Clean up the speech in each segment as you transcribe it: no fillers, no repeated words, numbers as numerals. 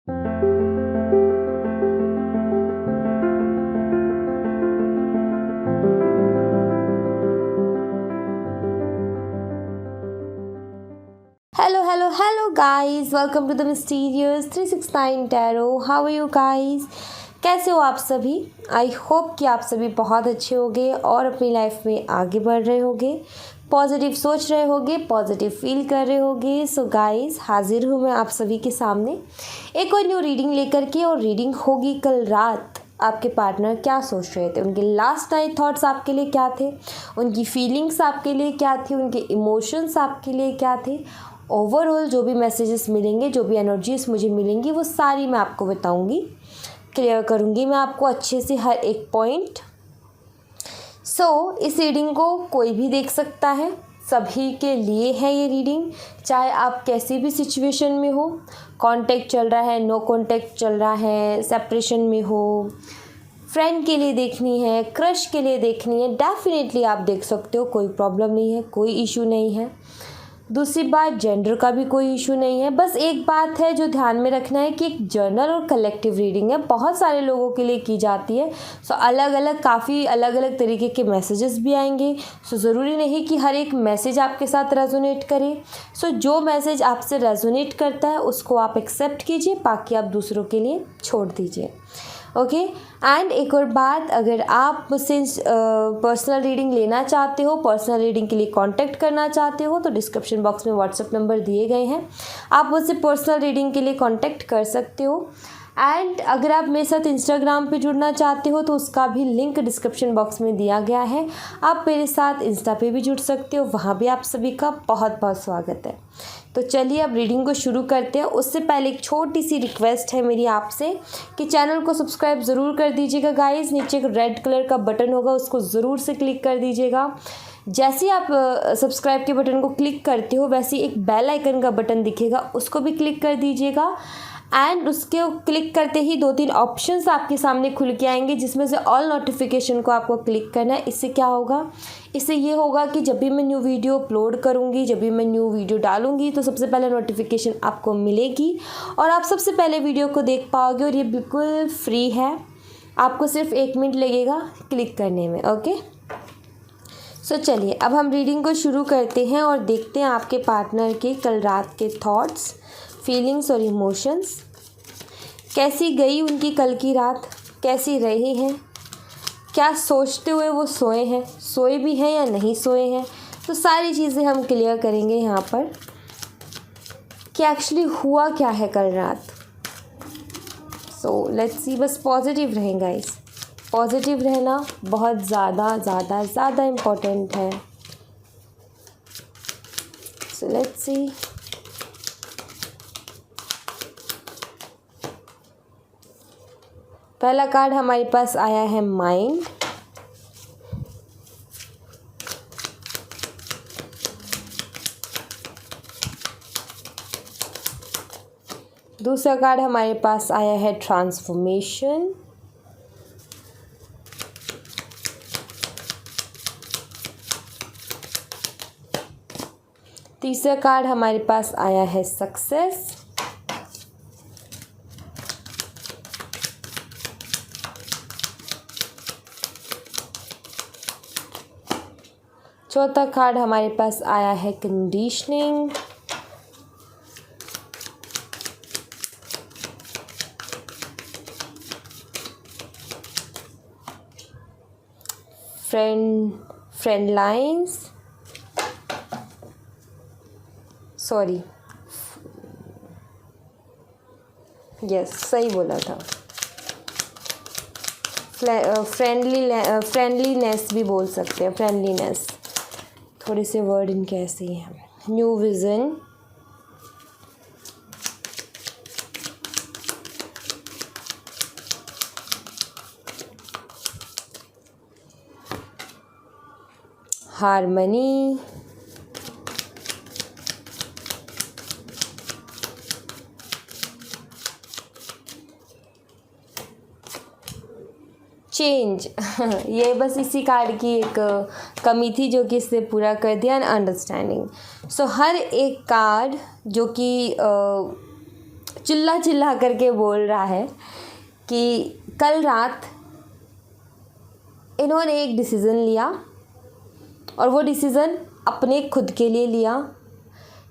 Hello guys, welcome to the Mysterious 369 Tarot. How are you guys? कैसे हो आप सभी? आई होप कि आप सभी बहुत अच्छे होंगे और अपनी लाइफ में आगे बढ़ रहे होंगे, पॉजिटिव सोच रहे होंगे, पॉजिटिव फील कर रहे होंगे. सो गाइस, हाजिर हूँ मैं आप सभी के सामने एक और न्यू रीडिंग लेकर के. और रीडिंग होगी कल रात आपके पार्टनर क्या सोच रहे थे, उनके लास्ट नाइट थॉट्स आपके लिए क्या थे, उनकी फीलिंग्स आपके लिए क्या थी, उनके इमोशंस आपके लिए क्या थे. ओवरऑल जो भी मैसेजेस मिलेंगे, जो भी एनर्जीज मुझे मिलेंगी, वो सारी मैं आपको बताऊंगी, क्लियर करूंगी मैं आपको अच्छे से हर एक पॉइंट. इस रीडिंग को कोई भी देख सकता है, सभी के लिए है ये रीडिंग. चाहे आप कैसी भी सिचुएशन में हो, कांटेक्ट चल रहा है, नो कांटेक्ट चल रहा है, सेपरेशन में हो, फ्रेंड के लिए देखनी है, क्रश के लिए देखनी है, डेफिनेटली आप देख सकते हो. कोई प्रॉब्लम नहीं है, कोई इशू नहीं है. दूसरी बात, जेंडर का भी कोई इशू नहीं है. बस एक बात है जो ध्यान में रखना है कि एक जर्नल और कलेक्टिव रीडिंग है, बहुत सारे लोगों के लिए की जाती है. अलग अलग, काफ़ी अलग अलग तरीके के मैसेजेस भी आएंगे. ज़रूरी नहीं कि हर एक मैसेज आपके साथ रेजोनेट करे. जो मैसेज आपसे रेजोनेट करता है उसको आप एक्सेप्ट कीजिए, बाकी आप दूसरों के लिए छोड़ दीजिए. ओके. एंड एक और बात, अगर आप मुझसे पर्सनल रीडिंग लेना चाहते हो, पर्सनल रीडिंग के लिए कांटेक्ट करना चाहते हो, तो डिस्क्रिप्शन बॉक्स में व्हाट्सएप नंबर दिए गए हैं, आप मुझसे पर्सनल रीडिंग के लिए कांटेक्ट कर सकते हो. एंड अगर आप मेरे साथ इंस्टाग्राम पे जुड़ना चाहते हो तो उसका भी लिंक डिस्क्रिप्शन बॉक्स में दिया गया है. आप मेरे साथ इंस्टा पे भी जुड़ सकते हो, वहाँ भी आप सभी का बहुत बहुत स्वागत है. तो चलिए अब रीडिंग को शुरू करते हैं. उससे पहले एक छोटी सी रिक्वेस्ट है मेरी आपसे कि चैनल को सब्सक्राइब ज़रूर कर दीजिएगा गाइस. नीचे एक रेड कलर का बटन होगा, उसको ज़रूर से क्लिक कर दीजिएगा. जैसे ही आप सब्सक्राइब के बटन को क्लिक करते हो, वैसे एक बेल आइकन का बटन दिखेगा, उसको भी क्लिक कर दीजिएगा. एंड उसके क्लिक करते ही 2-3 ऑप्शंस आपके सामने खुल के आएंगे, जिसमें से ऑल नोटिफिकेशन को आपको क्लिक करना है. इससे क्या होगा, इससे ये होगा कि जब भी मैं न्यू वीडियो अपलोड करूँगी, जब भी मैं न्यू वीडियो डालूँगी, तो सबसे पहले नोटिफिकेशन आपको मिलेगी और आप सबसे पहले वीडियो को देख पाओगे. और ये बिल्कुल फ्री है, आपको सिर्फ 1 मिनट लगेगा क्लिक करने में. ओके. चलिए अब हम रीडिंग को शुरू करते हैं और देखते हैं आपके पार्टनर के कल रात के थॉट्स, फीलिंग्स और इमोशंस. कैसी गई उनकी कल की रात, कैसी रही हैं, क्या सोचते हुए वो सोए हैं, सोए भी हैं या नहीं सोए हैं. तो सारी चीज़ें हम क्लियर करेंगे यहाँ पर कि एक्चुअली हुआ क्या है कल रात. Let's see. बस पॉजिटिव रहें गाइस, पॉजिटिव रहना बहुत ज़्यादा ज़्यादा ज़्यादा इम्पोर्टेंट है. Let's see. पहला कार्ड हमारे पास आया है माइंड. दूसरा कार्ड हमारे पास आया है ट्रांसफॉर्मेशन. तीसरा कार्ड हमारे पास आया है सक्सेस. चौथा कार्ड हमारे पास आया है conditioning. Friend lines, sorry, yes सही बोला था, फ्रेंडलीनेस भी बोल सकते हैं, फ्रेंडलीनेस. थोड़े से वर्ड इनके ऐसे ही हैं. New vision, harmony, change. ये बस इसी कार्ड की एक कमी थी जो कि इससे पूरा कर दिया. अंडरस्टैंडिंग. हर एक कार्ड जो कि चिल्ला चिल्ला करके बोल रहा है कि कल रात इन्होंने एक डिसीज़न लिया और वो डिसीज़न अपने खुद के लिए लिया।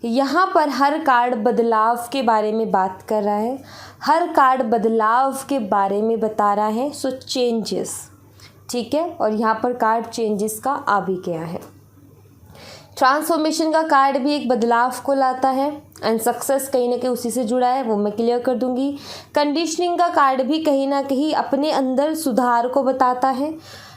यहाँ पर हर कार्ड बदलाव के बारे में बात कर रहा है, हर कार्ड बदलाव के बारे में बता रहा है। सो चेंजेस, ठीक है। और यहाँ पर कार्ड चेंजेस का आ भी गया है। ट्रांसफॉर्मेशन का कार्ड भी एक बदलाव को लाता है एंड सक्सेस कहीं ना कहीं उसी से जुड़ा है, वो मैं क्लियर कर दूंगी। कंडीशनिंग का कार्ड भी कहीं ना कहीं अपने अंदर सुधार को बताता है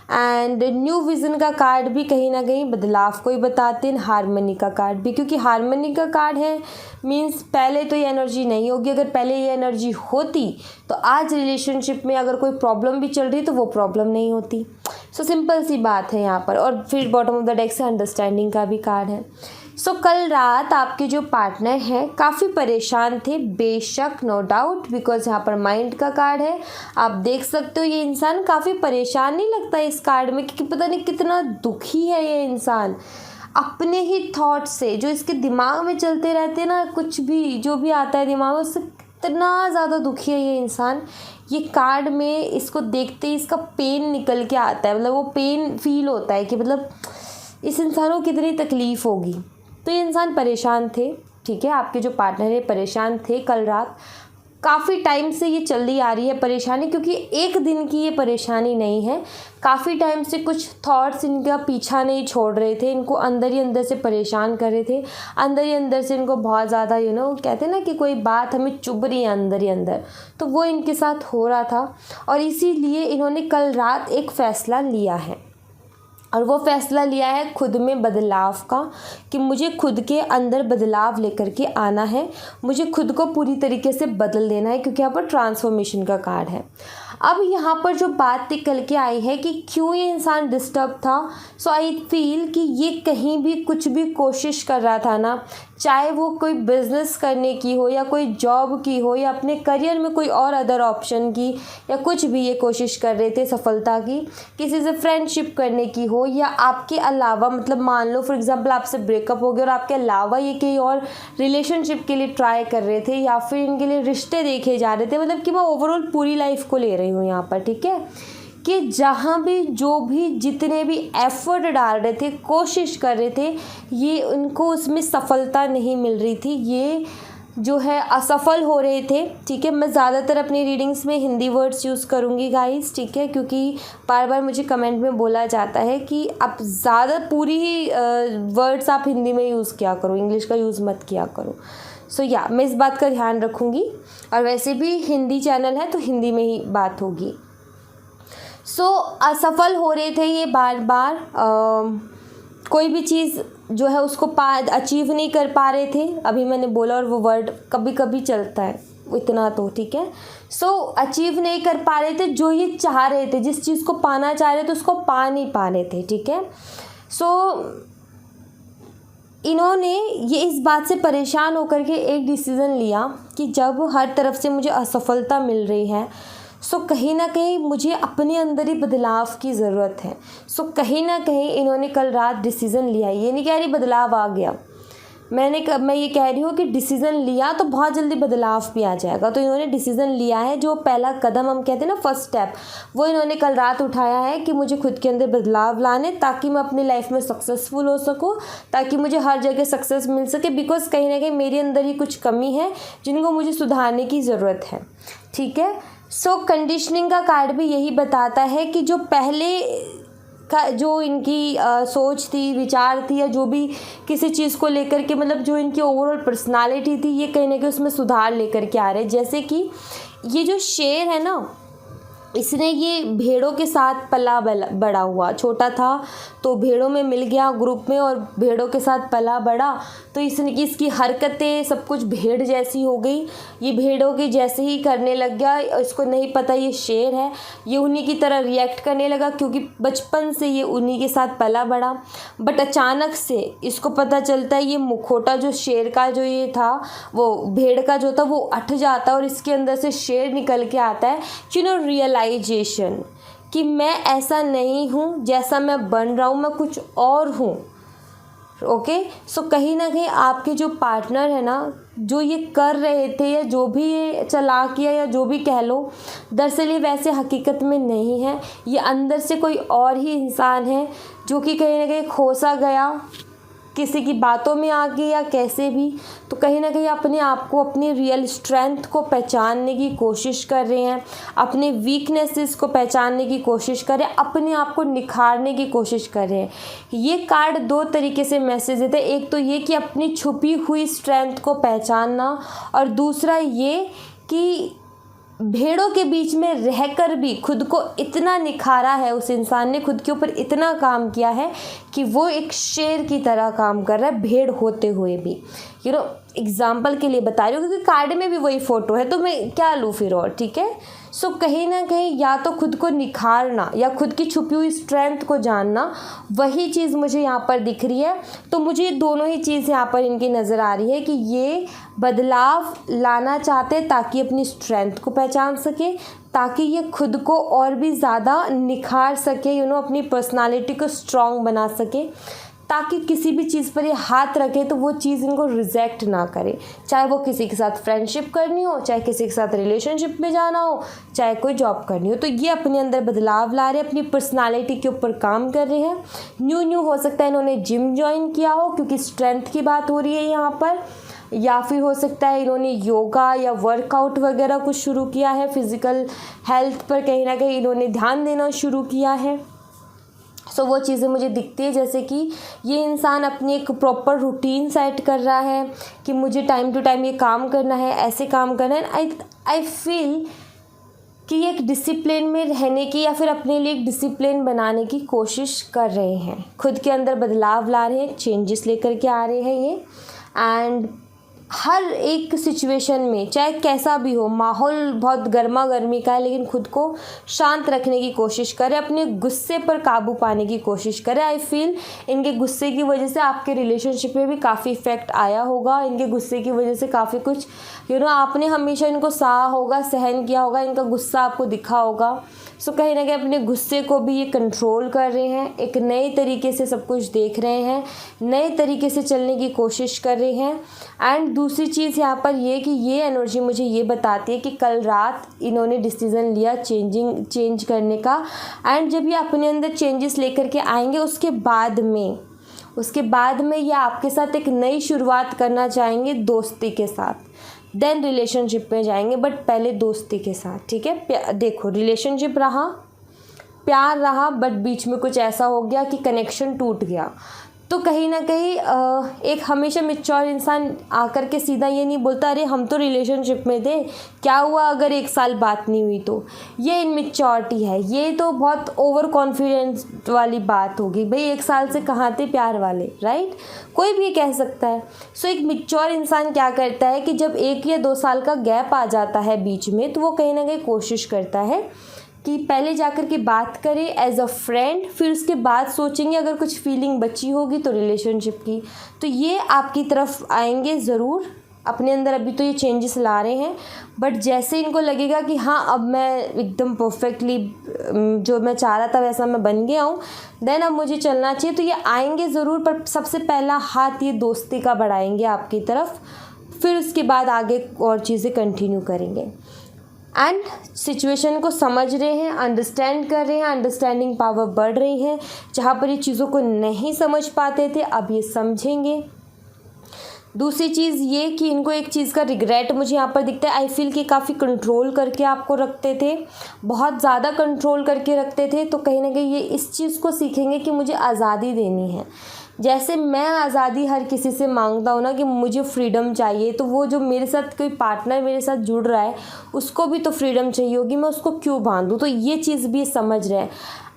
एंड न्यू विज़न का कार्ड भी कहीं ना कहीं बदलाव को ही बताते हैं। हारमनी का कार्ड भी, क्योंकि हारमनी का कार्ड है मीन्स पहले तो ये एनर्जी नहीं होगी। अगर पहले ये एनर्जी होती तो आज रिलेशनशिप में अगर कोई प्रॉब्लम भी चल रही तो वो प्रॉब्लम नहीं होती। सो सिंपल सी बात है यहाँ पर। और फिर बॉटम ऑफ द डेक से अंडरस्टैंडिंग का भी कार्ड है। सो कल रात आपके जो पार्टनर हैं काफ़ी परेशान थे, बेशक, नो डाउट, बिकॉज यहाँ पर माइंड का कार्ड है। आप देख सकते हो ये इंसान काफ़ी परेशान नहीं लगता इस कार्ड में, क्योंकि पता नहीं कितना दुखी है ये इंसान अपने ही थॉट से, जो इसके दिमाग में चलते रहते हैं ना, कुछ भी जो भी आता है दिमाग में उससे कितना ज़्यादा दुखी है ये इंसान। ये कार्ड में इसको देखते ही इसका पेन निकल के आता है, मतलब वो पेन फील होता है कि मतलब इस इंसान को कितनी तकलीफ़ होगी। तो ये इंसान परेशान थे, ठीक है। आपके जो पार्टनर है परेशान थे कल रात, काफ़ी टाइम से ये चली आ रही है परेशानी, क्योंकि एक दिन की ये परेशानी नहीं है। काफ़ी टाइम से कुछ थॉट्स इनका पीछा नहीं छोड़ रहे थे, इनको अंदर ही अंदर से परेशान कर रहे थे, अंदर ही अंदर से इनको बहुत ज़्यादा कहते हैं ना कि कोई बात हमें चुभ रही है अंदर ही अंदर, तो वो इनके साथ हो रहा था। और इसीलिए इन्होंने कल रात एक फ़ैसला लिया है, और वो फ़ैसला लिया है खुद में बदलाव का, कि मुझे खुद के अंदर बदलाव लेकर के आना है, मुझे खुद को पूरी तरीके से बदल देना है, क्योंकि यहाँ पर ट्रांसफॉर्मेशन का कार्ड है। अब यहाँ पर जो बात निकल के आई है कि क्यों ये इंसान डिस्टर्ब था, सो आई फील कि ये कहीं भी कुछ भी कोशिश कर रहा था ना, चाहे वो कोई बिज़नेस करने की हो या कोई जॉब की हो या अपने करियर में कोई और अदर ऑप्शन की, या कुछ भी ये कोशिश कर रहे थे सफलता की, किसी से फ्रेंडशिप करने की हो, या आपके अलावा मतलब मान लो फॉर एग्जांपल आपसे ब्रेकअप हो गया और आपके अलावा ये कहीं और रिलेशनशिप के लिए ट्राई कर रहे थे, या फिर इनके लिए रिश्ते देखे जा रहे थे। मतलब कि मैं ओवरऑल पूरी लाइफ को ले रही हूँ यहाँ पर, ठीक है, कि जहाँ भी जो भी जितने भी एफर्ट डाल रहे थे, कोशिश कर रहे थे, ये उनको उसमें सफलता नहीं मिल रही थी, ये जो है असफल हो रहे थे, ठीक है। मैं ज़्यादातर अपनी रीडिंग्स में हिंदी वर्ड्स यूज़ करूँगी गाइस, ठीक है, क्योंकि बार बार मुझे कमेंट में बोला जाता है कि आप ज़्यादा पूरी ही वर्ड्स आप हिंदी में यूज़ किया करो, इंग्लिश का यूज़ मत किया करो। सो या मैं इस बात का ध्यान रखूँगी, और वैसे भी हिंदी चैनल है तो हिंदी में ही बात होगी। सो असफल हो रहे थे ये बार बार, कोई भी चीज़ जो है उसको अचीव नहीं कर पा रहे थे। अभी मैंने बोला, और वो वर्ड कभी कभी चलता है इतना तो, ठीक है। सो अचीव नहीं कर पा रहे थे, जो ये चाह रहे थे, जिस चीज़ को पाना चाह रहे थे उसको पा नहीं पा रहे थे, ठीक है। सो इन्होंने ये इस बात से परेशान होकर के एक डिसीज़न लिया कि जब हर तरफ से मुझे असफलता मिल रही है, सो कहीं ना कहीं मुझे अपने अंदर ही बदलाव की ज़रूरत है। सो कहीं ना कहीं इन्होंने कल रात डिसीज़न लिया। ये नहीं कह रही बदलाव आ गया, मैं ये कह रही हूँ कि डिसीज़न लिया तो बहुत जल्दी बदलाव भी आ जाएगा। तो इन्होंने डिसीज़न लिया है, जो पहला कदम हम कहते हैं ना, फर्स्ट स्टेप, वो इन्होंने कल रात उठाया है कि मुझे खुद के अंदर बदलाव लाने, ताकि मैं अपनी लाइफ में सक्सेसफुल हो सकूँ, ताकि मुझे हर जगह सक्सेस मिल सके। बिकॉज कहीं ना कहीं मेरे अंदर ही कुछ कमी है जिनको मुझे सुधारने की ज़रूरत है, ठीक है। सो कंडीशनिंग का कार्ड भी यही बताता है कि जो पहले का जो इनकी सोच थी, विचार थी, या जो भी किसी चीज़ को लेकर के, मतलब जो इनकी ओवरऑल पर्सनालिटी थी, ये कहीं ना कहीं उसमें सुधार लेकर के आ रहे। जैसे कि ये जो शेर है ना, इसने ये भेड़ों के साथ पला बड़ा हुआ, छोटा था तो भेड़ों में मिल गया ग्रुप में, और भेड़ों के साथ पला बड़ा, तो इसकी हरकतें सब कुछ भेड़ जैसी हो गई। ये भेड़ों की जैसे ही करने लग गया, इसको नहीं पता ये शेर है, ये उन्हीं की तरह रिएक्ट करने लगा, क्योंकि बचपन से ये उन्हीं के साथ पला बड़ा। बट अचानक से इसको पता चलता है ये मुखौटा जो शेर का जो ये था, वो भेड़ का जो था, वो उठ जाता है और इसके अंदर से शेर निकल के आता है। रियलाइजेशन कि मैं ऐसा नहीं हूँ जैसा मैं बन रहा हूँ, मैं कुछ और हूँ, ओके। सो कहीं ना कहीं आपके जो पार्टनर है ना, जो ये कर रहे थे या जो भी ये चालाकियाँ या जो भी कह लो, दरअसल ये वैसे हकीकत में नहीं है। ये अंदर से कोई और ही इंसान है जो कि कहीं ना कहीं खोसा गया किसी की बातों में आ गई या कैसे भी, तो कहीं ना कहीं अपने आप को, अपनी रियल स्ट्रेंथ को पहचानने की कोशिश कर रहे हैं, अपने वीकनेसेस को पहचानने की कोशिश कर रहे हैं, अपने आप को निखारने की कोशिश कर रहे हैं। ये कार्ड दो तरीके से मैसेज देते हैं। एक तो ये कि अपनी छुपी हुई स्ट्रेंथ को पहचानना, और दूसरा ये कि भेड़ों के बीच में रहकर भी खुद को इतना निखारा है, उस इंसान ने खुद के ऊपर इतना काम किया है कि वो एक शेर की तरह काम कर रहा है भेड़ होते हुए भी। एग्जाम्पल के लिए बता रही हूँ क्योंकि कार्ड में भी वही फ़ोटो है, तो मैं क्या लूँ फिर और, ठीक है। सो कहीं ना कहीं या तो खुद को निखारना या खुद की छुपी हुई स्ट्रेंथ को जानना, वही चीज़ मुझे यहाँ पर दिख रही है। तो मुझे दोनों ही चीज़ यहाँ पर इनकी नज़र आ रही है कि ये बदलाव लाना चाहते हैं ताकि अपनी स्ट्रेंथ को पहचान सके, ताकि ये खुद को और भी ज़्यादा निखार सके, अपनी पर्सनालिटी को स्ट्रॉन्ग बना सके, ताकि किसी भी चीज़ पर ये हाथ रखे तो वो चीज़ इनको रिजेक्ट ना करे। चाहे वो किसी के साथ फ्रेंडशिप करनी हो, चाहे किसी के साथ रिलेशनशिप में जाना हो, चाहे कोई जॉब करनी हो, तो ये अपने अंदर बदलाव ला रहे हैं, अपनी पर्सनालिटी के ऊपर काम कर रहे हैं। न्यू हो सकता है इन्होंने जिम ज्वाइन किया हो क्योंकि स्ट्रेंथ की बात हो रही है यहाँ पर, या फिर हो सकता है इन्होंने योगा या वर्कआउट वगैरह कुछ शुरू किया है, फिज़िकल हेल्थ पर कहीं ना कहीं इन्होंने ध्यान देना शुरू किया है। सो वो चीज़ें मुझे दिखती है, जैसे कि ये इंसान अपनी एक प्रॉपर रूटीन सेट कर रहा है कि मुझे टाइम टू टाइम ये काम करना है, ऐसे काम करना है। आई फील कि ये एक डिसिप्लिन में रहने की या फिर अपने लिए एक डिसिप्लिन बनाने की कोशिश कर रहे हैं, खुद के अंदर बदलाव ला रहे हैं, चेंजेस लेकर के आ रहे हैं ये। एंड हर एक सिचुएशन में, चाहे कैसा भी हो, माहौल बहुत गर्मा गर्मी का है लेकिन खुद को शांत रखने की कोशिश करें, अपने गुस्से पर काबू पाने की कोशिश करें। आई फील इनके गुस्से की वजह से आपके रिलेशनशिप में भी काफ़ी इफ़ेक्ट आया होगा, इनके गुस्से की वजह से काफ़ी कुछ आपने हमेशा इनको सहा होगा, सहन किया होगा, इनका गुस्सा आपको दिखा होगा। सो कहीं ना कहीं अपने गुस्से को भी ये कंट्रोल कर रहे हैं, एक नए तरीके से सब कुछ देख रहे हैं, नए तरीके से चलने की कोशिश कर रहे हैं। एंड दूसरी चीज़ यहाँ पर ये कि ये एनर्जी मुझे ये बताती है कि कल रात इन्होंने डिसीज़न लिया चेंज करने का, एंड जब ये अपने अंदर चेंजेस लेकर के आएंगे उसके बाद में ये आपके साथ एक नई शुरुआत करना चाहेंगे दोस्ती के साथ, देन रिलेशनशिप में जाएंगे, बट पहले दोस्ती के साथ, ठीक है। देखो रिलेशनशिप रहा, प्यार रहा, बट बीच में कुछ ऐसा हो गया कि कनेक्शन टूट गया, तो कहीं ना कहीं एक हमेशा मैच्योर इंसान आकर के सीधा ये नहीं बोलता अरे हम तो रिलेशनशिप में थे, क्या हुआ अगर 1 साल बात नहीं हुई, तो ये इनमेच्योरिटी है, ये तो बहुत ओवर कॉन्फिडेंस वाली बात होगी। भाई 1 साल से कहाँ थे प्यार वाले, राइट, कोई भी ये कह सकता है। सो एक मैच्योर इंसान क्या करता है कि जब 1 या 2 साल का गैप आ जाता है बीच में, तो वो कहीं ना कहीं कोशिश करता है कि पहले जाकर के बात करें एज अ फ्रेंड, फिर उसके बाद सोचेंगे अगर कुछ फीलिंग बची होगी तो रिलेशनशिप की। तो ये आपकी तरफ आएंगे ज़रूर, अपने अंदर अभी तो ये चेंजेस ला रहे हैं, बट जैसे इनको लगेगा कि हाँ अब मैं एकदम परफेक्टली जो मैं चाह रहा था वैसा मैं बन गया हूँ, देन अब मुझे चलना चाहिए, तो ये आएंगे ज़रूर, पर सबसे पहला हाथ ये दोस्ती का बढ़ाएंगे आपकी तरफ, फिर उसके बाद आगे और चीज़ें कंटिन्यू करेंगे। एंड सिचुएशन को समझ रहे हैं, अंडरस्टैंड कर रहे हैं, अंडरस्टैंडिंग पावर बढ़ रही है। जहाँ पर ये चीज़ों को नहीं समझ पाते थे अब ये समझेंगे। दूसरी चीज़ ये कि इनको एक चीज़ का रिग्रेट मुझे यहाँ पर दिखता है। आई फील कि काफ़ी कंट्रोल करके आपको रखते थे, बहुत ज़्यादा कंट्रोल करके रखते थे, तो कहीं ना कहीं ये इस चीज़ को सीखेंगे कि मुझे आज़ादी देनी है। जैसे मैं आज़ादी हर किसी से मांगता हूँ ना कि मुझे फ्रीडम चाहिए, तो वो जो मेरे साथ कोई पार्टनर मेरे साथ जुड़ रहा है उसको भी तो फ्रीडम चाहिए होगी, मैं उसको क्यों बांधूँ, तो ये चीज़ भी समझ रहे हैं।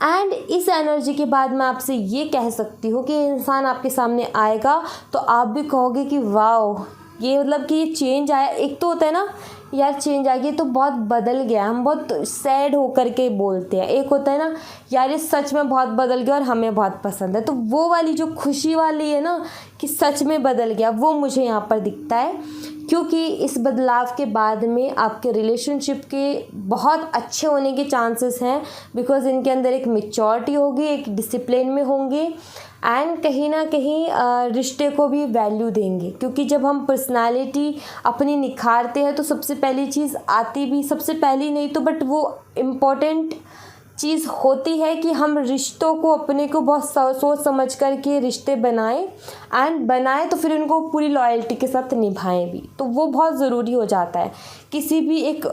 एंड इस एनर्जी के बाद मैं आपसे ये कह सकती हूँ कि इंसान आपके सामने आएगा तो आप भी कहोगे कि वाह, ये मतलब कि ये चेंज आया। एक तो होता है ना यार चेंज आ गई तो बहुत बदल गया, हम बहुत सैड होकर के बोलते हैं। एक होता है ना यार ये सच में बहुत बदल गया और हमें बहुत पसंद है, तो वो वाली जो खुशी वाली है ना कि सच में बदल गया, वो मुझे यहाँ पर दिखता है। क्योंकि इस बदलाव के बाद में आपके रिलेशनशिप के बहुत अच्छे होने के चांसेस हैं, बिकॉज़ इनके अंदर एक मैच्योरिटी होगी, एक डिसिप्लिन में होंगे, एंड कहीं ना कहीं रिश्ते को भी वैल्यू देंगे, क्योंकि जब हम पर्सनालिटी अपनी निखारते हैं तो सबसे पहली चीज़ आती भी, सबसे पहली नहीं तो बट वो इम्पोर्टेंट चीज़ होती है कि हम रिश्तों को अपने को बहुत सोच समझ कर के रिश्ते बनाएं, एंड बनाएं तो फिर उनको पूरी लॉयल्टी के साथ निभाएं भी। तो वो बहुत ज़रूरी हो जाता है किसी भी एक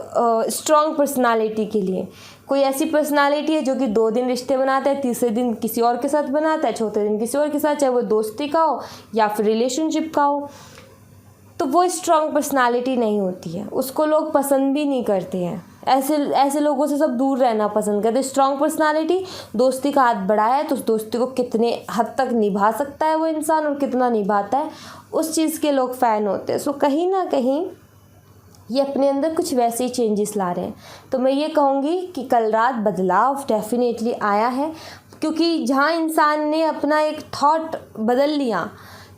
स्ट्रॉन्ग पर्सनालिटी के लिए। कोई ऐसी पर्सनालिटी है जो कि 2 दिन रिश्ते बनाता है, तीसरे दिन किसी और के साथ बनाता है, चौथे दिन किसी और के साथ, चाहे वो दोस्ती का हो या फिर रिलेशनशिप का हो, तो वो स्ट्रॉन्ग पर्सनालिटी नहीं होती है, उसको लोग पसंद भी नहीं करते हैं। ऐसे लोगों से सब दूर रहना पसंद करते हैं। स्ट्रॉन्ग पर्सनालिटी दोस्ती का हाथ बढ़ाया है तो उस दोस्ती को कितने हद तक निभा सकता है वो इंसान और कितना निभाता है, उस चीज़ के लोग फ़ैन होते हैं। सो कहीं ना कहीं ये अपने अंदर कुछ वैसे ही चेंजेस ला रहे हैं। तो मैं ये कहूँगी कि कल रात बदलाव डेफिनेटली आया है, क्योंकि जहाँ इंसान ने अपना एक थॉट बदल लिया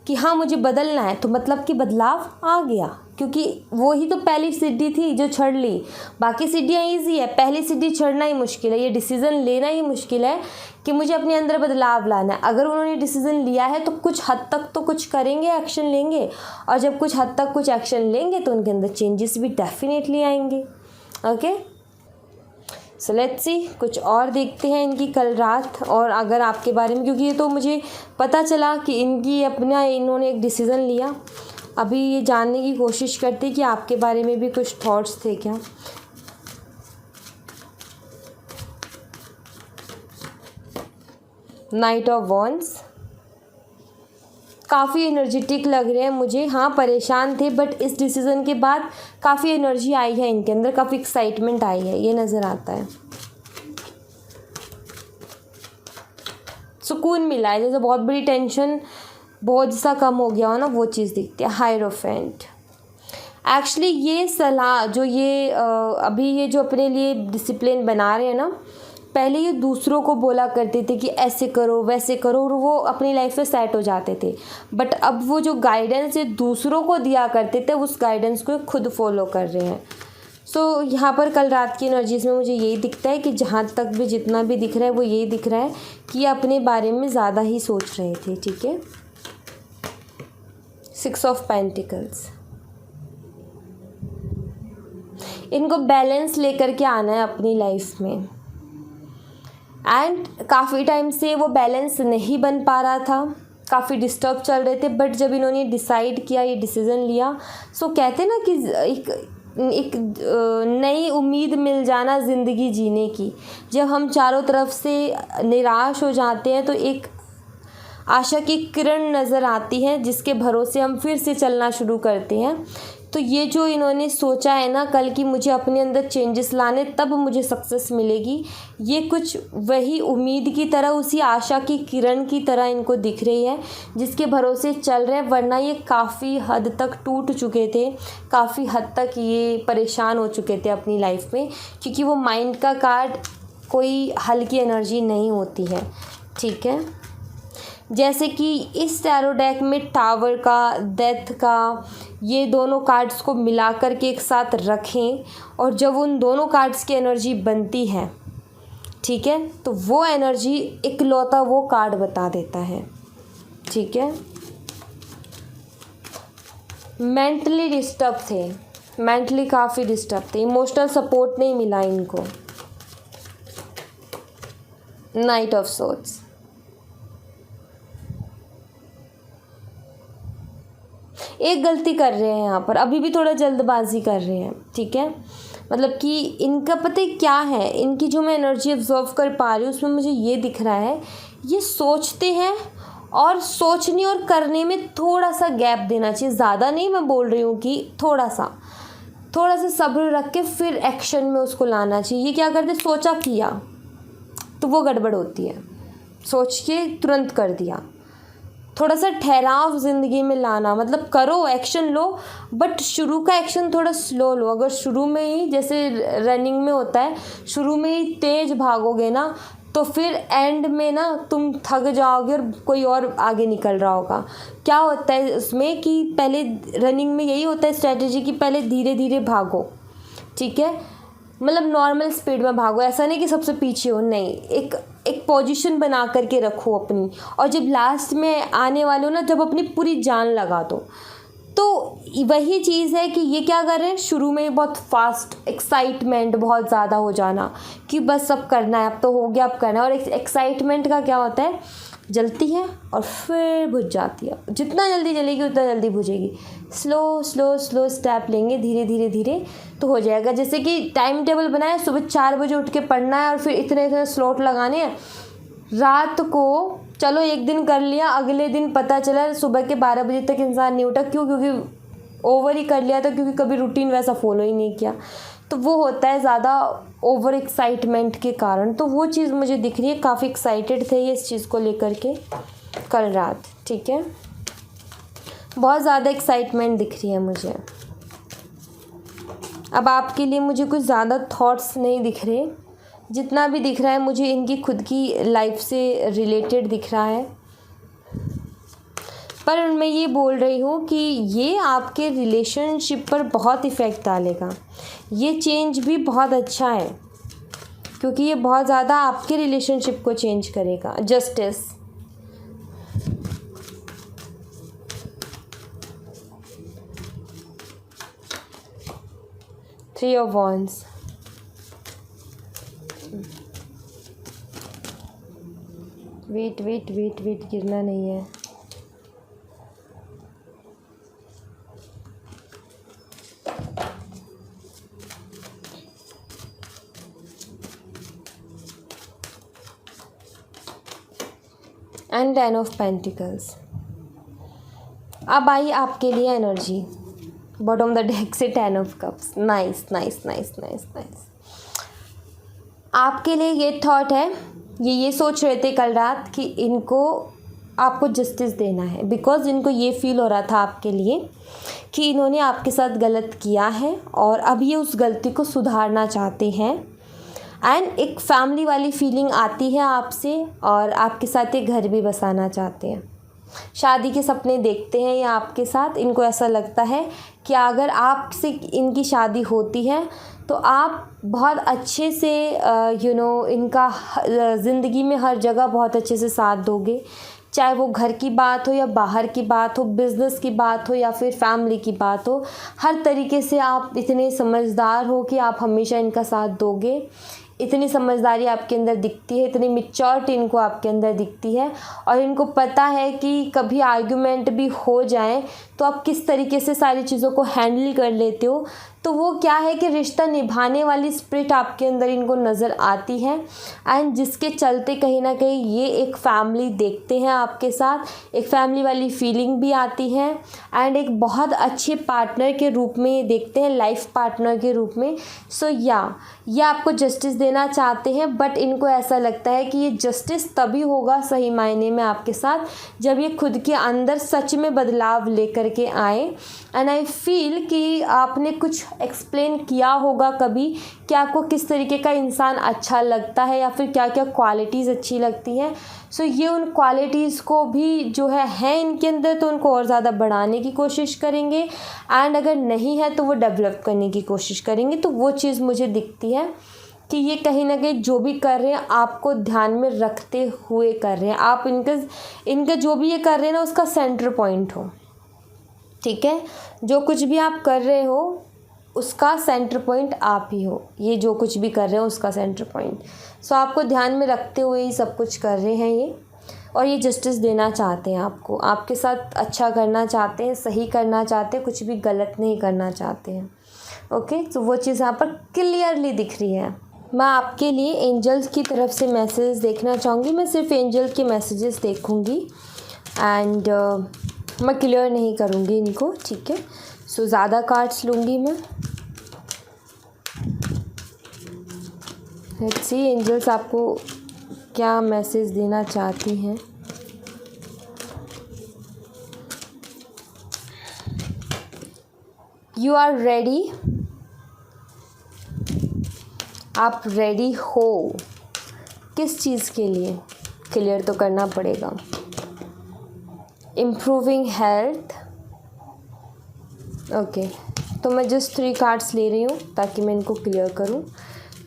कि हाँ मुझे बदलना है, तो मतलब कि बदलाव आ गया, क्योंकि वो ही तो पहली सीढ़ी थी जो चढ़ ली। बाकी सीढ़ियाँ ईजी है, पहली सीढ़ी चढ़ना ही मुश्किल है, ये डिसीज़न लेना ही मुश्किल है कि मुझे अपने अंदर बदलाव लाना है। अगर उन्होंने डिसीज़न लिया है तो कुछ हद तक तो कुछ करेंगे, एक्शन लेंगे, और जब कुछ हद तक कुछ एक्शन लेंगे तो उनके अंदर चेंजेस भी डेफिनेटली आएंगे। ओके, सो लेट्स सी, कुछ और देखते हैं इनकी कल रात। और अगर आपके बारे में, क्योंकि ये तो मुझे पता चला कि इन्होंने एक डिसीज़न लिया, अभी ये जानने की कोशिश करते कि आपके बारे में भी कुछ थॉट्स थे क्या। नाइट ऑफ वॉन्ड्स, काफ़ी एनर्जेटिक लग रहे हैं मुझे। हाँ, परेशान थे बट इस डिसीज़न के बाद काफ़ी एनर्जी आई है इनके अंदर, काफ़ी एक्साइटमेंट आई है, ये नज़र आता है। सुकून मिला है, जैसे बहुत बड़ी टेंशन बहुत सा कम हो गया हो ना, वो चीज़ दिखती है। हायरोफेंट, एक्चुअली ये सलाह जो ये अभी ये जो अपने लिए डिसिप्लिन बना रहे हैं ना, पहले ये दूसरों को बोला करते थे कि ऐसे करो वैसे करो, और वो अपनी लाइफ में सेट हो जाते थे। बट अब वो जो गाइडेंस ये दूसरों को दिया करते थे, उस गाइडेंस को खुद फॉलो कर रहे हैं। सो यहाँ पर कल रात की एनर्जीज में मुझे यही दिखता है कि जहाँ तक भी जितना भी दिख रहा है वो यही दिख रहा है कि ये अपने बारे में ज़्यादा ही सोच रहे थे। ठीक है, 6 ऑफ पेंटिकल्स, इनको बैलेंस लेकर के आना है अपनी लाइफ में, एंड काफ़ी टाइम से वो बैलेंस नहीं बन पा रहा था, काफ़ी डिस्टर्ब चल रहे थे। बट जब इन्होंने डिसाइड किया, ये डिसीज़न लिया, सो कहते ना कि एक नई उम्मीद मिल जाना ज़िंदगी जीने की। जब हम चारों तरफ से निराश हो जाते हैं तो एक आशा की किरण नज़र आती है जिसके भरोसे हम फिर से चलना शुरू करते हैं। तो ये जो इन्होंने सोचा है ना कल की मुझे अपने अंदर चेंजेस लाने, तब मुझे सक्सेस मिलेगी, ये कुछ वही उम्मीद की तरह, उसी आशा की किरण की तरह इनको दिख रही है जिसके भरोसे चल रहे हैं। वरना ये काफ़ी हद तक टूट चुके थे, काफ़ी हद तक ये परेशान हो चुके थे अपनी लाइफ में, क्योंकि वो माइंड का कार्ड कोई हल्की एनर्जी नहीं होती है। ठीक है, जैसे कि इस टैरो डेक में टावर का, डेथ का, ये दोनों कार्ड्स को मिला कर के एक साथ रखें, और जब उन दोनों कार्ड्स की एनर्जी बनती है, ठीक है, तो वो एनर्जी इकलौता वो कार्ड बता देता है। ठीक है, मेंटली डिस्टर्ब थे, मेंटली काफ़ी डिस्टर्ब थे, इमोशनल सपोर्ट नहीं मिला इनको। नाइट ऑफ सोर्ड्स, एक गलती कर रहे हैं यहाँ पर, अभी भी थोड़ा जल्दबाजी कर रहे हैं। ठीक है, मतलब कि इनका पता है क्या है, इनकी जो मैं एनर्जी ऑब्जर्व कर पा रही हूँ उसमें मुझे ये दिख रहा है, ये सोचते हैं और सोचने और करने में थोड़ा सा गैप देना चाहिए। ज़्यादा नहीं मैं बोल रही हूँ कि थोड़ा सा सब्र रख के फिर एक्शन में उसको लाना चाहिए। ये क्या करते, सोचा किया तो वो गड़बड़ होती है, सोच के तुरंत कर दिया। थोड़ा सा ठहराव ज़िंदगी में लाना, मतलब करो, एक्शन लो, बट शुरू का एक्शन थोड़ा स्लो लो। अगर शुरू में ही, जैसे रनिंग में होता है, शुरू में ही तेज़ भागोगे ना तो फिर एंड में ना तुम थक जाओगे और कोई और आगे निकल रहा होगा। क्या होता है उसमें कि पहले रनिंग में यही होता है स्ट्रेटजी कि पहले धीरे धीरे भागो, ठीक है, मतलब नॉर्मल स्पीड में भागो, ऐसा नहीं कि सबसे पीछे हो, नहीं, एक पोजीशन बना करके रखो अपनी, और जब लास्ट में आने वाले हो ना, जब अपनी पूरी जान लगा दो। तो वही चीज़ है कि ये क्या कर रहे हैं, शुरू में बहुत फास्ट एक्साइटमेंट बहुत ज़्यादा हो जाना कि बस अब करना है, अब तो हो गया, अब करना है। और एक्साइटमेंट का क्या होता है, जलती है और फिर बुझ जाती है, जितना जल्दी जलेगी उतना जल्दी बुझेगी। स्लो स्लो स्लो स्टेप लेंगे, धीरे धीरे धीरे तो हो जाएगा। जैसे कि टाइम टेबल बनाए, सुबह 4 बजे उठ के पढ़ना है और फिर इतने इतने स्लॉट लगाने हैं, रात को चलो एक दिन कर लिया, अगले दिन पता चला सुबह के 12 बजे तक इंसान नहीं उठा, क्यों, क्योंकि ओवर ही कर लिया था, क्योंकि कभी रूटीन वैसा फॉलो ही नहीं किया। तो वो होता है ज़्यादा ओवर एक्साइटमेंट के कारण। तो वो चीज़ मुझे दिख रही है, काफ़ी एक्साइटेड थे ये इस चीज़ को लेकर के कल रात, ठीक है, बहुत ज़्यादा एक्साइटमेंट दिख रही है मुझे। अब आपके लिए मुझे कुछ ज़्यादा थॉट्स नहीं दिख रहे, जितना भी दिख रहा है मुझे इनकी खुद की लाइफ से रिलेटेड दिख रहा है। पर मैं ये बोल रही हूँ कि ये आपके रिलेशनशिप पर बहुत इफ़ेक्ट डालेगा। ये चेंज भी बहुत अच्छा है, क्योंकि ये बहुत ज़्यादा आपके रिलेशनशिप को चेंज करेगा। Justice, three of wands, wait wait wait wait, गिरना नहीं है। And 10 of pentacles. अब आई आपके लिए एनर्जी, बॉटम द डेक से 10 of cups. Nice nice nice nice nice. आपके लिए ये थॉट है, ये सोच रहे थे कल रात कि इनको आपको जस्टिस देना है, बिकॉज़ इनको ये फील हो रहा था आपके लिए कि इन्होंने आपके साथ गलत किया है और अब ये उस गलती को सुधारना चाहते हैं। एंड एक फैमिली वाली फीलिंग आती है आपसे, और आपके साथ ये घर भी बसाना चाहते हैं, शादी के सपने देखते हैं या आपके साथ। इनको ऐसा लगता है कि अगर आपसे इनकी शादी होती है तो आप बहुत अच्छे से इनका ज़िंदगी में हर जगह बहुत अच्छे से साथ दोगे, चाहे वो घर की बात हो या बाहर की बात हो, बिज़नेस की बात हो या फिर फैमिली की बात हो। हर तरीके से आप इतने समझदार हो कि आप हमेशा इनका साथ दोगे। इतनी समझदारी आपके अंदर दिखती है, इतनी मैच्योरिटी इनको आपके अंदर दिखती है, और इनको पता है कि कभी आर्ग्यूमेंट भी हो जाए तो आप किस तरीके से सारी चीज़ों को हैंडल कर लेते हो। तो वो क्या है कि रिश्ता निभाने वाली स्पिरिट आपके अंदर इनको नज़र आती है, एंड जिसके चलते कहीं ना कहीं ये एक फैमिली देखते हैं आपके साथ, एक फैमिली वाली फीलिंग भी आती है, एंड एक बहुत अच्छे पार्टनर के रूप में ये देखते हैं, लाइफ पार्टनर के रूप में। सो ये आपको जस्टिस देना चाहते हैं, बट इनको ऐसा लगता है कि ये जस्टिस तभी होगा सही मायने में आपके साथ जब ये खुद के अंदर सच में बदलाव लेकर के आए। एंड आई फील कि आपने कुछ एक्सप्लेन किया होगा कभी कि आपको किस तरीके का इंसान अच्छा लगता है या फिर क्या क्या क्वालिटीज़ अच्छी लगती हैं। सो ये उन क्वालिटीज़ को भी जो है इनके अंदर, तो उनको और ज़्यादा बढ़ाने की कोशिश करेंगे, एंड अगर नहीं है तो वो डेवलप करने की कोशिश करेंगे। तो वो चीज़ मुझे दिखती है कि ये कहीं ना कहीं जो भी कर रहे हैं आपको ध्यान में रखते हुए कर रहे हैं। आप इनका जो भी ये कर रहे हैं ना, उसका सेंटर पॉइंट हो, ठीक है। जो कुछ भी आप कर रहे हो उसका सेंटर पॉइंट आप ही हो, ये जो कुछ भी कर रहे हो उसका सेंटर पॉइंट। सो आपको ध्यान में रखते हुए ही सब कुछ कर रहे हैं ये, और ये जस्टिस देना चाहते हैं आपको, आपके साथ अच्छा करना चाहते हैं, सही करना चाहते हैं, कुछ भी गलत नहीं करना चाहते हैं। ओके, तो वो चीज़ यहाँ पर क्लियरली दिख रही है। मैं आपके लिए एंजल्स की तरफ से मैसेज देखना चाहूँगी। मैं सिर्फ एंजल के मैसेजेस देखूँगी, एंड मैं क्लियर नहीं करूँगी इनको, ठीक है। सो ज़्यादा कार्ड्स लूँगी मैं। लेट्स सी एंजल्स आपको क्या मैसेज देना चाहती हैं। यू आर रेडी, आप रेडी हो किस चीज़ के लिए, क्लियर तो करना पड़ेगा। इम्प्रूविंग हेल्थ, ओके, तो मैं जस्ट 3 कार्ड्स ले रही हूँ ताकि मैं इनको क्लियर करूँ।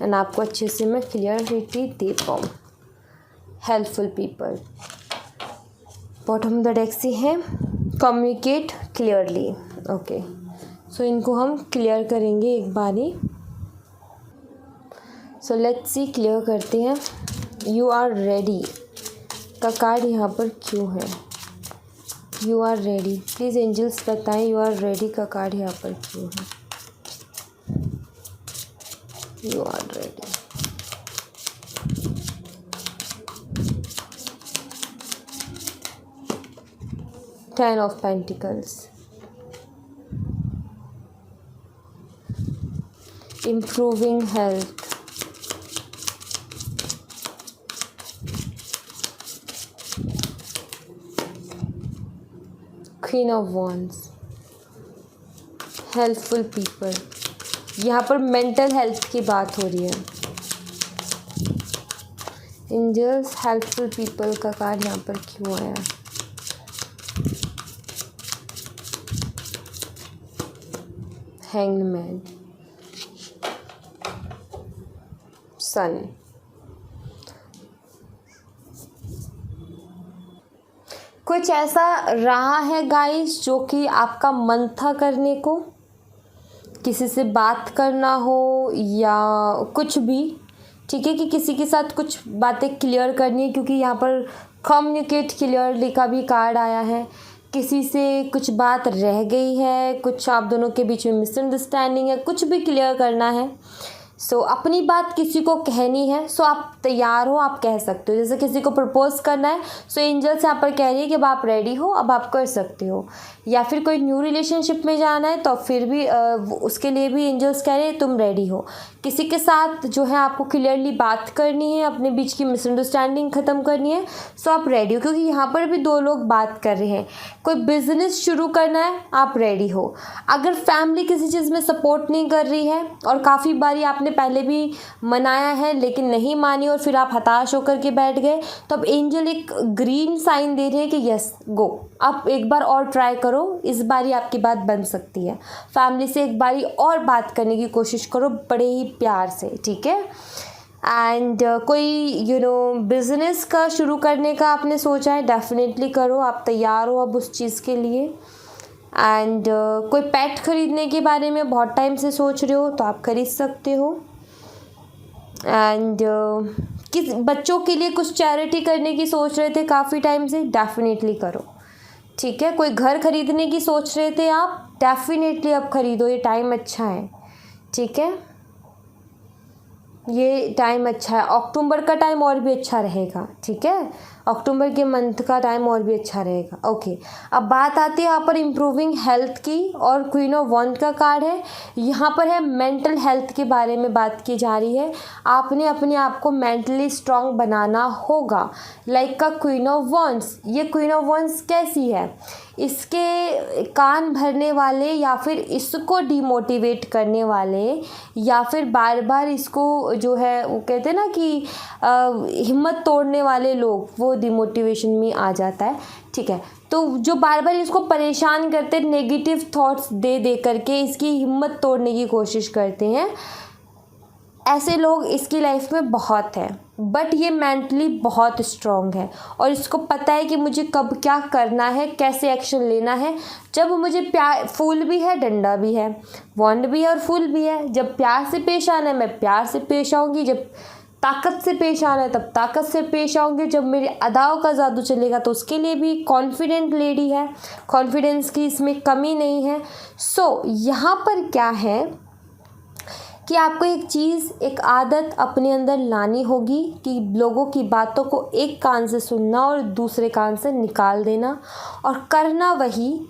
एंड आपको अच्छे से मैं क्लियरिटी दे पाऊँ। Helpful people. Bottom of the deck से है कम्युनिकेट क्लियरली। ओके, सो इनको हम क्लियर करेंगे एक बारी। सो लेट्स सी, क्लियर करते हैं। यू आर रेडी का कार्ड यहाँ पर क्यों है? You are ready, please angels बताएं यू आर रेडी का कार्ड यहाँ पर क्यों है? You are ready. Ten of pentacles, improving health, queen of wands, helpful people. यहाँ पर मेंटल हेल्थ की बात हो रही है। एंजल्स, हेल्पफुल पीपल का कार्ड यहाँ पर क्यों आया? Hangman, sun. कुछ ऐसा रहा है गाइस जो कि आपका मन था करने को, किसी से बात करना हो या कुछ भी, ठीक है, कि किसी के साथ कुछ बातें क्लियर करनी है, क्योंकि यहाँ पर कम्युनिकेट क्लियरली का भी कार्ड आया है। किसी से कुछ बात रह गई है, कुछ आप दोनों के बीच में मिसअंडरस्टैंडिंग है, कुछ भी क्लियर करना है। सो अपनी बात किसी को कहनी है, सो आप तैयार हो, आप कह सकते हो। जैसे किसी को प्रपोज करना है, सो एंजल्स यहाँ पर कह रही है कि अब आप रेडी हो, अब आप कर सकते हो। या फिर कोई न्यू रिलेशनशिप में जाना है तो फिर भी उसके लिए भी एंजल्स कह रहे हैं तुम रेडी हो। किसी के साथ जो है आपको क्लियरली बात करनी है, अपने बीच की मिसअंडरस्टैंडिंग ख़त्म करनी है, सो आप रेडी हो, क्योंकि यहाँ पर भी दो लोग बात कर रहे हैं। कोई बिजनेस शुरू करना है, आप रेडी हो। अगर फैमिली किसी चीज़ में सपोर्ट नहीं कर रही है और काफ़ी बारी आपने पहले भी मनाया है लेकिन नहीं मानी और फिर आप हताश होकर के बैठ गए, तो अब एंजल एक ग्रीन साइन दे रहे हैं कि यस गो, आप एक बार और ट्राई करो, इस बारी आपकी बात बन सकती है। फैमिली से एक बारी और बात करने की कोशिश करो बड़े ही प्यार से, ठीक है। एंड कोई बिजनेस का शुरू करने का आपने सोचा है, डेफिनेटली करो, आप तैयार हो अब उस चीज़ के लिए। एंड कोई पेट खरीदने के बारे में बहुत टाइम से सोच रहे हो तो आप खरीद सकते हो। एंड किस बच्चों के लिए कुछ चैरिटी करने की सोच रहे थे काफ़ी टाइम से, डेफिनेटली करो, ठीक है। कोई घर खरीदने की सोच रहे थे आप, डेफिनेटली अब खरीदो, ये टाइम अच्छा है, ठीक है, ये टाइम अच्छा है। अक्टूबर का टाइम और भी अच्छा रहेगा, ठीक है, अक्टूबर के मंथ का टाइम और भी अच्छा रहेगा। ओके, अब बात आती है यहाँ पर इम्प्रूविंग हेल्थ की, और क्वीन ऑफ वॉन्ड का कार्ड है। यहाँ पर है मेंटल हेल्थ के बारे में बात की जा रही है। आपने अपने आप को मेंटली स्ट्रांग बनाना होगा, लाइक का क्वीन ऑफ वॉन्ड्स। ये क्वीन ऑफ वॉन्ड्स कैसी है? इसके कान भरने वाले या फिर इसको डिमोटिवेट करने वाले या फिर बार बार इसको जो है वो कहते हैं ना कि हिम्मत तोड़ने वाले लोग, वो डिमोटिवेशन में आ जाता है, ठीक है। तो जो बार बार इसको परेशान करते, नेगेटिव थॉट्स दे दे करके इसकी हिम्मत तोड़ने की कोशिश करते हैं, ऐसे लोग इसकी लाइफ में बहुत हैं। बट ये मेंटली बहुत स्ट्रॉन्ग है और इसको पता है कि मुझे कब क्या करना है, कैसे एक्शन लेना है। जब मुझे प्यार, फूल भी है डंडा भी है, वॉन्ड भी है और फूल भी है। जब प्यार से पेश आना है मैं प्यार से पेश आऊँगी, जब ताकत से पेश आना है तब ताकत से पेश आऊँगी, जब मेरे अदाओं का जादू चलेगा तो उसके लिए भी कॉन्फिडेंट लेडी है, कॉन्फिडेंस की इसमें कमी नहीं है। सो यहाँ पर क्या है कि आपको एक चीज़, एक आदत अपने अंदर लानी होगी कि लोगों की बातों को एक कान से सुनना और दूसरे कान से निकाल देना, और करना वही।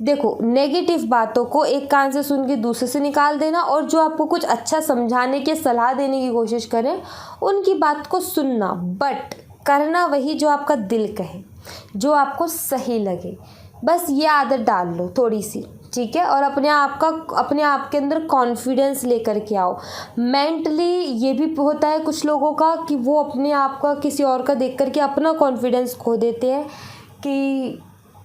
देखो, नेगेटिव बातों को एक कान से सुन के दूसरे से निकाल देना, और जो आपको कुछ अच्छा समझाने की, सलाह देने की कोशिश करें उनकी बात को सुनना, बट करना वही जो आपका दिल कहे, जो आपको सही लगे। बस ये आदत डाल लो थोड़ी सी, ठीक है। और अपने आप के अंदर कॉन्फिडेंस लेकर के आओ। मेंटली ये भी होता है कुछ लोगों का कि वो अपने आप का किसी और का देख करके अपना कॉन्फिडेंस खो देते हैं कि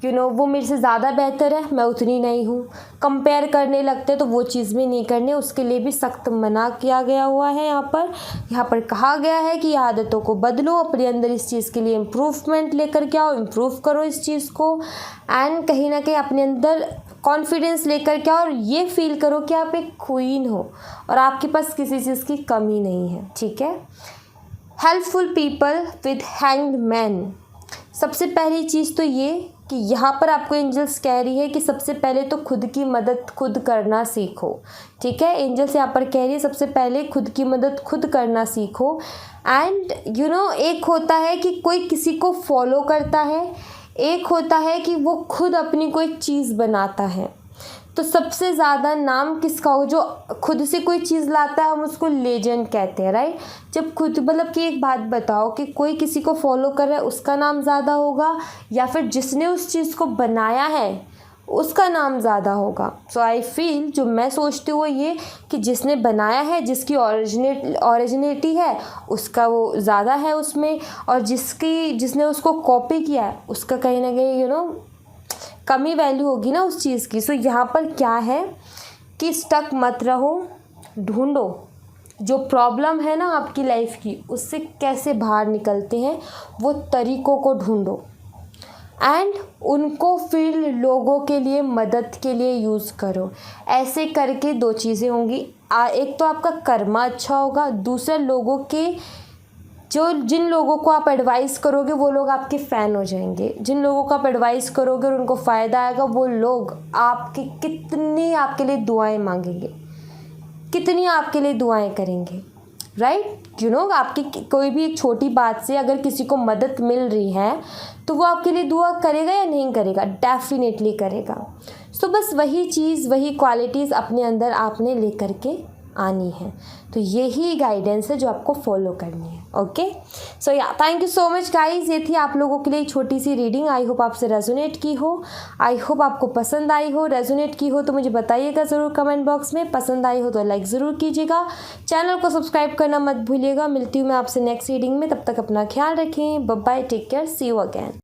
वो मेरे से ज़्यादा बेहतर है, मैं उतनी नहीं हूँ। कंपेयर करने लगते तो वो चीज़ भी नहीं करनी, उसके लिए भी सख्त मना किया गया हुआ है। यहाँ पर कहा गया है कि आदतों को बदलो, अपने अंदर इस चीज़ के लिए इम्प्रूवमेंट लेकर के आओ, इम्प्रूव करो इस चीज़ को, एंड कहीं ना कहीं अपने अंदर कॉन्फिडेंस लेकर के आओ और ये फील करो कि आप एक क्वीन हो और आपके पास किसी चीज़ की कमी नहीं है। ठीक है। Helpful people with hanged man. सबसे पहली चीज़ तो ये कि यहाँ पर आपको एंजल्स कह रही है कि सबसे पहले तो खुद की मदद खुद करना सीखो। ठीक है। एंजल्स यहाँ पर कह रही है सबसे पहले खुद की मदद खुद करना सीखो। एंड एक होता है कि कोई किसी को फॉलो करता है, एक होता है कि वो खुद अपनी कोई चीज़ बनाता है। तो सबसे ज़्यादा नाम किसका हो? जो खुद से कोई चीज़ लाता है हम उसको लेजेंड कहते हैं, राइट। जब खुद कि एक बात बताओ कि कोई किसी को फॉलो कर रहा है उसका नाम ज़्यादा होगा या फिर जिसने उस चीज़ को बनाया है उसका नाम ज़्यादा होगा? सो आई फील, जो मैं सोचती हूँ वो ये कि जिसने बनाया है, जिसकी ओरिजिनेटी है उसका वो ज़्यादा है उसमें, और जिसने उसको कॉपी किया है उसका कहीं ना कहीं कमी वैल्यू होगी ना उस चीज़ की। सो यहाँ पर क्या है कि स्टक मत रहो, ढूंढो जो प्रॉब्लम है ना आपकी लाइफ की, उससे कैसे बाहर निकलते हैं वो तरीक़ों को ढूंढो एंड उनको फिर लोगों के लिए, मदद के लिए यूज़ करो। ऐसे करके दो चीज़ें होंगी, एक तो आपका कर्मा अच्छा होगा, दूसरा लोगों के जिन लोगों को आप एडवाइस करोगे वो लोग आपके फ़ैन हो जाएंगे। जिन लोगों को आप एडवाइस करोगे और उनको फ़ायदा आएगा वो लोग कितनी आपके लिए दुआएं मांगेंगे, कितनी आपके लिए दुआएं करेंगे, राइट। आपकी कोई भी एक छोटी बात से अगर किसी को मदद मिल रही है तो वो आपके लिए दुआ करेगा या नहीं करेगा? डेफिनेटली करेगा। सो बस वही चीज़, वही क्वालिटीज़ अपने अंदर आपने लेकर के आनी है। तो यही गाइडेंस है जो आपको फॉलो करनी है। ओके। सो या thank you so much guys. ये थी आप लोगों के लिए छोटी सी रीडिंग। आई होप आपसे रेजोनेट की हो, आई होप आपको पसंद आई हो। रेजोनेट की हो तो मुझे बताइएगा ज़रूर कमेंट बॉक्स में। पसंद आई हो तो लाइक ज़रूर कीजिएगा, चैनल को सब्सक्राइब करना मत भूलिएगा। मिलती हूँ मैं आपसे नेक्स्ट रीडिंग में, तब तक अपना ख्याल रखें। Bye bye, take care, see you again.